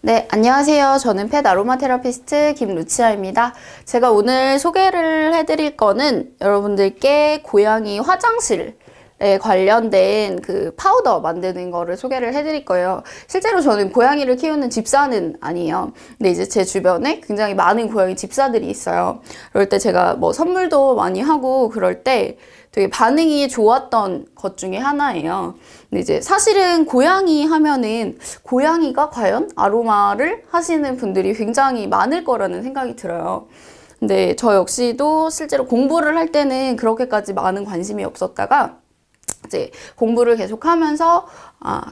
네, 안녕하세요. 저는 펫 아로마 테라피스트 김루치아입니다. 제가 오늘 소개를 해드릴 거는 여러분들께 고양이 화장실에 관련된 그 파우더 만드는 거를 소개를 해드릴 거예요. 실제로 저는 고양이를 키우는 집사는 아니에요. 근데 이제 제 주변에 굉장히 많은 고양이 집사들이 있어요. 그럴 때 제가 뭐 선물도 많이 하고 그럴 때 되게 반응이 좋았던 것 중에 하나예요. 근데 이제 사실은 고양이 하면은 고양이가 과연 아로마를 하시는 분들이 굉장히 많을 거라는 생각이 들어요. 근데 저 역시도 실제로 공부를 할 때는 그렇게까지 많은 관심이 없었다가 이제 공부를 계속하면서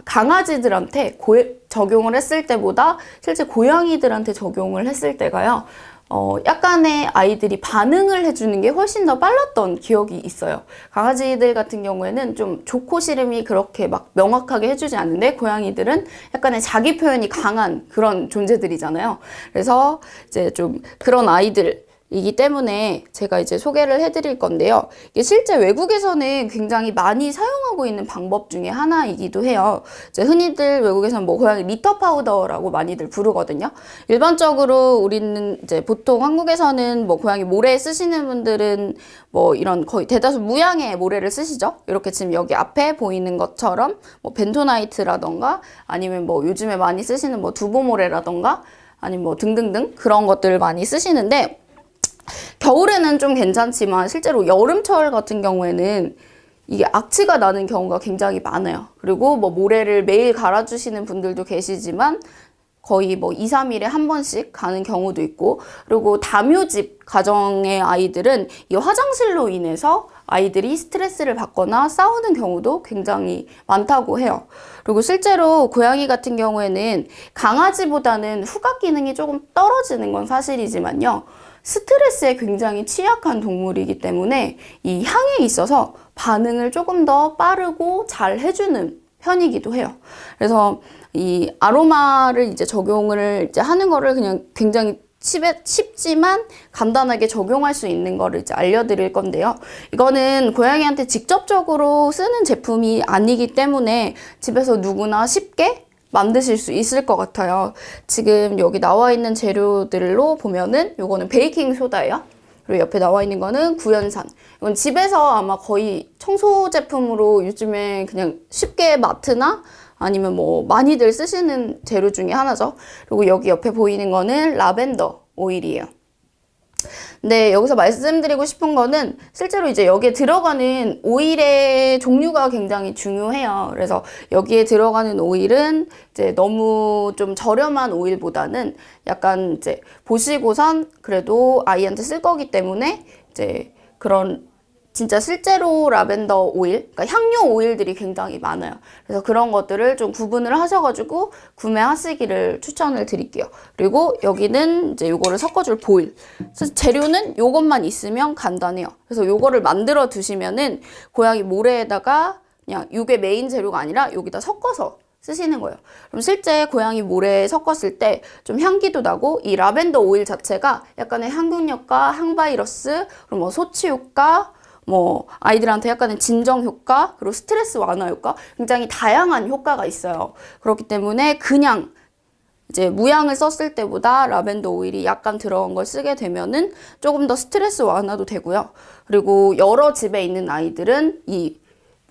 강아지들한테 적용을 했을 때보다 실제 고양이들한테 적용을 했을 때가요. 약간의 아이들이 반응을 해주는 게 훨씬 더 빨랐던 기억이 있어요. 강아지들 같은 경우에는 좀 좋고 싫음이 그렇게 막 명확하게 해주지 않는데 고양이들은 약간의 자기 표현이 강한 그런 존재들이잖아요. 그래서 이제 좀 그런 아이들이기 때문에 제가 이제 소개를 해드릴 건데요. 이게 실제 외국에서는 굉장히 많이 사용하고 있는 방법 중에 하나이기도 해요. 이제 흔히들 외국에서는 뭐 고양이 리터 파우더라고 많이들 부르거든요. 일반적으로 우리는 이제 보통 한국에서는 뭐 고양이 모래 쓰시는 분들은 뭐 이런 거의 대다수 무향의 모래를 쓰시죠. 이렇게 지금 여기 앞에 보이는 것처럼 뭐 벤토나이트라던가 아니면 뭐 요즘에 많이 쓰시는 뭐 두보모래라던가 아니면 뭐 등등등 그런 것들을 많이 쓰시는데 겨울에는 좀 괜찮지만 실제로 여름철 같은 경우에는 이게 악취가 나는 경우가 굉장히 많아요. 그리고 뭐 모래를 매일 갈아주시는 분들도 계시지만 거의 뭐 2, 3일에 한 번씩 가는 경우도 있고, 그리고 다묘집 가정의 아이들은 이 화장실로 인해서 아이들이 스트레스를 받거나 싸우는 경우도 굉장히 많다고 해요. 그리고 실제로 고양이 같은 경우에는 강아지보다는 후각 기능이 조금 떨어지는 건 사실이지만요. 스트레스에 굉장히 취약한 동물이기 때문에 이 향에 있어서 반응을 조금 더 빠르고 잘 해주는 편이기도 해요. 그래서 이 아로마를 이제 적용을 이제 하는 거를 그냥 굉장히 쉽지만 간단하게 적용할 수 있는 거를 이제 알려드릴 건데요. 이거는 고양이한테 직접적으로 쓰는 제품이 아니기 때문에 집에서 누구나 쉽게 만드실 수 있을 것 같아요. 지금 여기 나와 있는 재료들로 보면은 요거는 베이킹 소다예요. 그리고 옆에 나와 있는 거는 구연산. 이건 집에서 아마 거의 청소 제품으로 요즘에 그냥 쉽게 마트나 아니면 뭐 많이들 쓰시는 재료 중에 하나죠. 그리고 여기 옆에 보이는 거는 라벤더 오일이에요. 근데 여기서 말씀드리고 싶은 거는 실제로 이제 여기에 들어가는 오일의 종류가 굉장히 중요해요. 그래서 여기에 들어가는 오일은 이제 너무 좀 저렴한 오일보다는 약간 이제 보시고선 그래도 아이한테 쓸 거기 때문에 이제 그런 진짜 실제로 라벤더 오일, 그러니까 향료 오일들이 굉장히 많아요. 그래서 그런 것들을 좀 구분을 하셔가지고 구매하시기를 추천을 드릴게요. 그리고 여기는 이제 요거를 섞어줄 보일. 그래서 재료는 요것만 있으면 간단해요. 그래서 요거를 만들어 두시면은 고양이 모래에다가 그냥 요게 메인 재료가 아니라 여기다 섞어서 쓰시는 거예요. 그럼 실제 고양이 모래에 섞었을 때 좀 향기도 나고 이 라벤더 오일 자체가 약간의 항균력과 항바이러스, 그리고 뭐 소치 효과, 뭐 아이들한테 약간의 진정 효과, 그리고 스트레스 완화 효과, 굉장히 다양한 효과가 있어요. 그렇기 때문에 그냥 이제 무향을 썼을 때보다 라벤더 오일이 약간 들어간 걸 쓰게 되면은 조금 더 스트레스 완화도 되고요. 그리고 여러 집에 있는 아이들은 이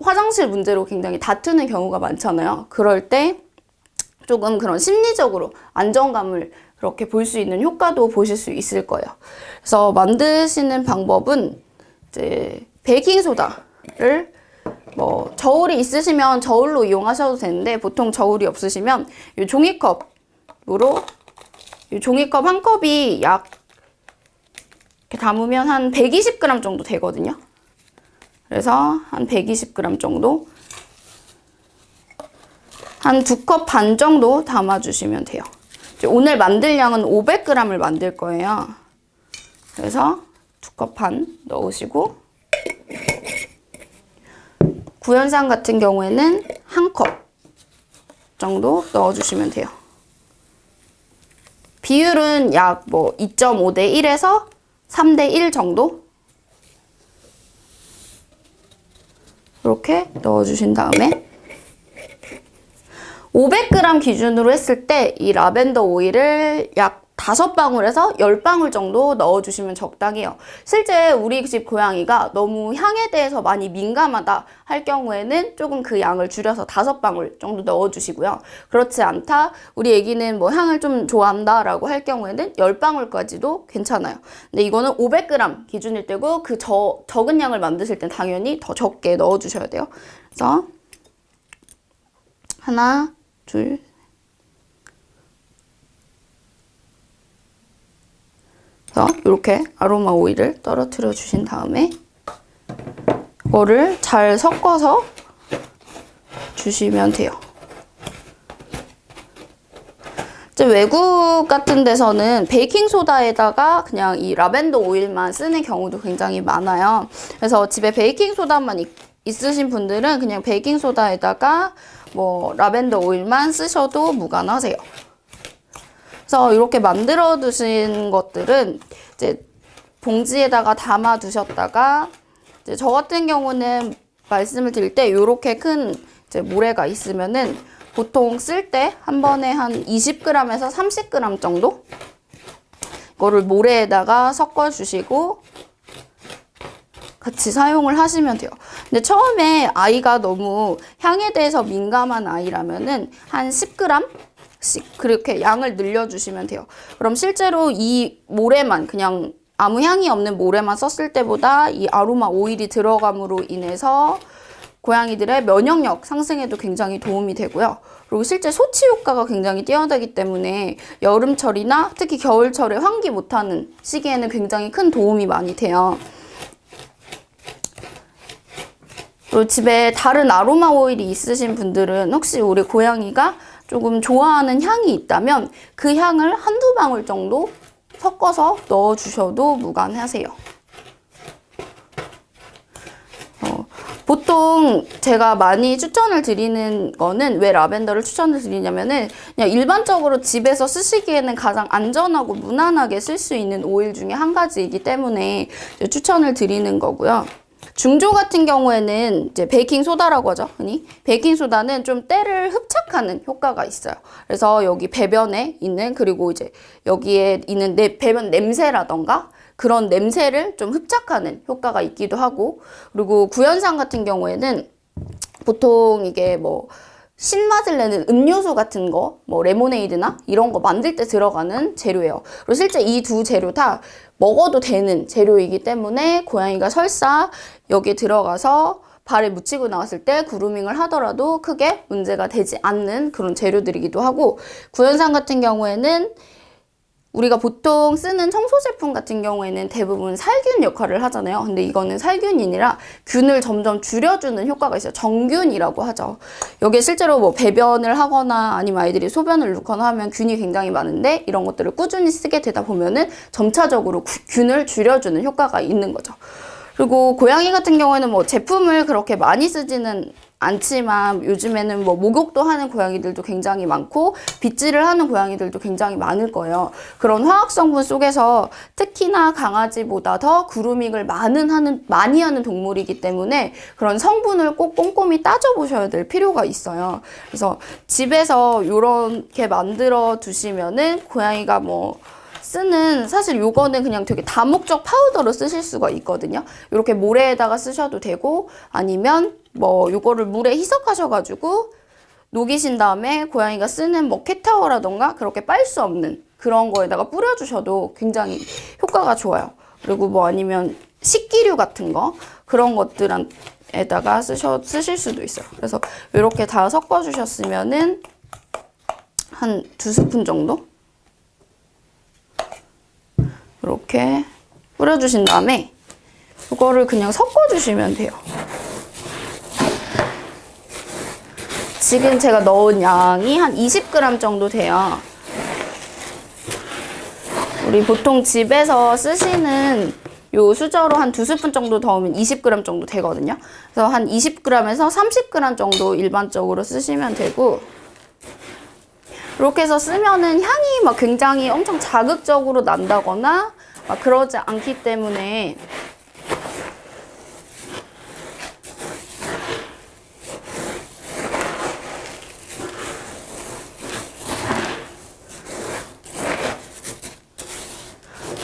화장실 문제로 굉장히 다투는 경우가 많잖아요. 그럴 때 조금 그런 심리적으로 안정감을 그렇게 볼 수 있는 효과도 보실 수 있을 거예요. 그래서 만드시는 방법은 이제 베이킹소다를 뭐 저울이 있으시면 저울로 이용하셔도 되는데 보통 저울이 없으시면 이 종이컵으로 이 종이컵 한 컵이 약 이렇게 담으면 한 120g 정도 되거든요. 그래서 한 120g 정도 한 2컵 반 정도 담아주시면 돼요. 오늘 만들 양은 500g을 만들 거예요. 그래서 2컵 반 넣으시고 구연산 같은 경우에는 1컵 정도 넣어주시면 돼요. 비율은 약 뭐 2.5대 1에서 3대 1 정도 이렇게 넣어주신 다음에 500g 기준으로 했을 때 이 라벤더 오일을 약 5방울에서 10방울 정도 넣어주시면 적당해요. 실제 우리 집 고양이가 너무 향에 대해서 많이 민감하다 할 경우에는 조금 그 양을 줄여서 5방울 정도 넣어주시고요. 그렇지 않다, 우리 애기는 뭐 향을 좀 좋아한다 라고 할 경우에는 10방울까지도 괜찮아요. 근데 이거는 500g 기준일 때고 그 적은 양을 만드실 땐 당연히 더 적게 넣어주셔야 돼요. 그래서 하나, 둘, 이렇게 아로마 오일을 떨어뜨려 주신 다음에 이거를 잘 섞어서 주시면 돼요. 이제 외국 같은 데서는 베이킹소다에다가 그냥 이 라벤더 오일만 쓰는 경우도 굉장히 많아요. 그래서 집에 베이킹소다만 있으신 분들은 그냥 베이킹소다에다가 뭐 라벤더 오일만 쓰셔도 무관하세요. 그래서 이렇게 만들어 두신 것들은 이제 봉지에다가 담아 두셨다가 이제 저 같은 경우는 말씀을 드릴 때 이렇게 큰 이제 모래가 있으면은 보통 쓸 때 한 번에 한 20g에서 30g 정도 이거를 모래에다가 섞어 주시고 같이 사용을 하시면 돼요. 근데 처음에 아이가 너무 향에 대해서 민감한 아이라면은 한 10g 그렇게 양을 늘려주시면 돼요. 그럼 실제로 이 모래만 그냥 아무 향이 없는 모래만 썼을 때보다 이 아로마 오일이 들어감으로 인해서 고양이들의 면역력 상승에도 굉장히 도움이 되고요. 그리고 실제 소치 효과가 굉장히 뛰어나기 때문에 여름철이나 특히 겨울철에 환기 못하는 시기에는 굉장히 큰 도움이 많이 돼요. 그리고 집에 다른 아로마 오일이 있으신 분들은 혹시 우리 고양이가 조금 좋아하는 향이 있다면 그 향을 한두 방울 정도 섞어서 넣어주셔도 무관하세요. 보통 제가 많이 추천을 드리는 거는 왜 라벤더를 추천을 드리냐면은 그냥 일반적으로 집에서 쓰시기에는 가장 안전하고 무난하게 쓸 수 있는 오일 중에 한 가지이기 때문에 추천을 드리는 거고요. 중조 같은 경우에는 이제 베이킹 소다라고 하죠. 흔히 베이킹 소다는 좀 때를 흡착하는 효과가 있어요. 그래서 여기 배변에 있는, 그리고 이제 여기에 있는 배변 냄새라던가 그런 냄새를 좀 흡착하는 효과가 있기도 하고, 그리고 구연산 같은 경우에는 보통 이게 뭐 신맛을 내는 음료수 같은 거, 뭐 레모네이드나 이런 거 만들 때 들어가는 재료예요. 그리고 실제 이 두 재료 다 먹어도 되는 재료이기 때문에 고양이가 설사 여기에 들어가서 발에 묻히고 나왔을 때 그루밍을 하더라도 크게 문제가 되지 않는 그런 재료들이기도 하고, 구연산 같은 경우에는 우리가 보통 쓰는 청소 제품 같은 경우에는 대부분 살균 역할을 하잖아요. 근데 이거는 살균이 아니라 균을 점점 줄여주는 효과가 있어요. 정균이라고 하죠. 여기에 실제로 뭐 배변을 하거나 아니면 아이들이 소변을 넣거나 하면 균이 굉장히 많은데 이런 것들을 꾸준히 쓰게 되다 보면은 점차적으로 균을 줄여주는 효과가 있는 거죠. 그리고 고양이 같은 경우에는 뭐 제품을 그렇게 많이 쓰지는 않지만 요즘에는 뭐 목욕도 하는 고양이들도 굉장히 많고 빗질을 하는 고양이들도 굉장히 많을 거예요. 그런 화학 성분 속에서 특히나 강아지보다 더 그루밍을 많이 하는 동물이기 때문에 그런 성분을 꼭 꼼꼼히 따져보셔야 될 필요가 있어요. 그래서 집에서 이렇게 만들어 두시면은 고양이가 뭐 쓰는, 사실 요거는 그냥 되게 다목적 파우더로 쓰실 수가 있거든요. 이렇게 모래에다가 쓰셔도 되고, 아니면 뭐 요거를 물에 희석하셔가지고 녹이신 다음에 고양이가 쓰는 뭐 캣타워라던가 그렇게 빨 수 없는 그런 거에다가 뿌려주셔도 굉장히 효과가 좋아요. 그리고 뭐 아니면 식기류 같은 거, 그런 것들에다가 쓰실 수도 있어요. 그래서 이렇게 다 섞어주셨으면은 한 2스푼 정도? 이렇게 뿌려주신 다음에 이거를 그냥 섞어주시면 돼요. 지금 제가 넣은 양이 한 20g 정도 돼요. 우리 보통 집에서 쓰시는 요 수저로 한 2스푼 정도 넣으면 20g 정도 되거든요. 그래서 한 20g에서 30g 정도 일반적으로 쓰시면 되고, 이렇게 해서 쓰면은 향이 막 굉장히 엄청 자극적으로 난다거나 막 그러지 않기 때문에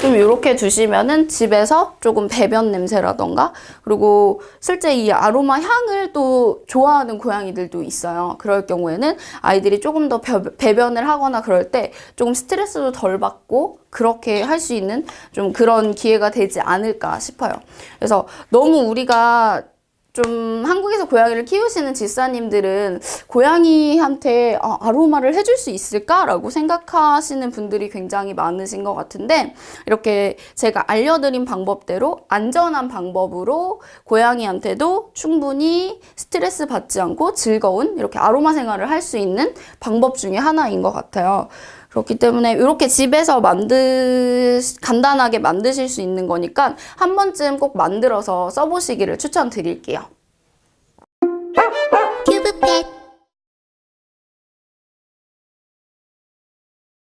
좀 이렇게 두시면은 집에서 조금 배변 냄새라던가 그리고 실제 이 아로마 향을 또 좋아하는 고양이들도 있어요. 그럴 경우에는 아이들이 조금 더 배변을 하거나 그럴 때 조금 스트레스도 덜 받고 그렇게 할 수 있는 좀 그런 기회가 되지 않을까 싶어요. 그래서 너무 우리가 좀 한국에서 고양이를 키우시는 집사님들은 고양이한테 아로마를 해줄 수 있을까라고 생각하시는 분들이 굉장히 많으신 것 같은데 이렇게 제가 알려드린 방법대로 안전한 방법으로 고양이한테도 충분히 스트레스 받지 않고 즐거운 이렇게 아로마 생활을 할 수 있는 방법 중에 하나인 것 같아요. 그렇기 때문에 이렇게 집에서 간단하게 만드실 수 있는 거니까 한 번쯤 꼭 만들어서 써보시기를 추천드릴게요. 큐브펫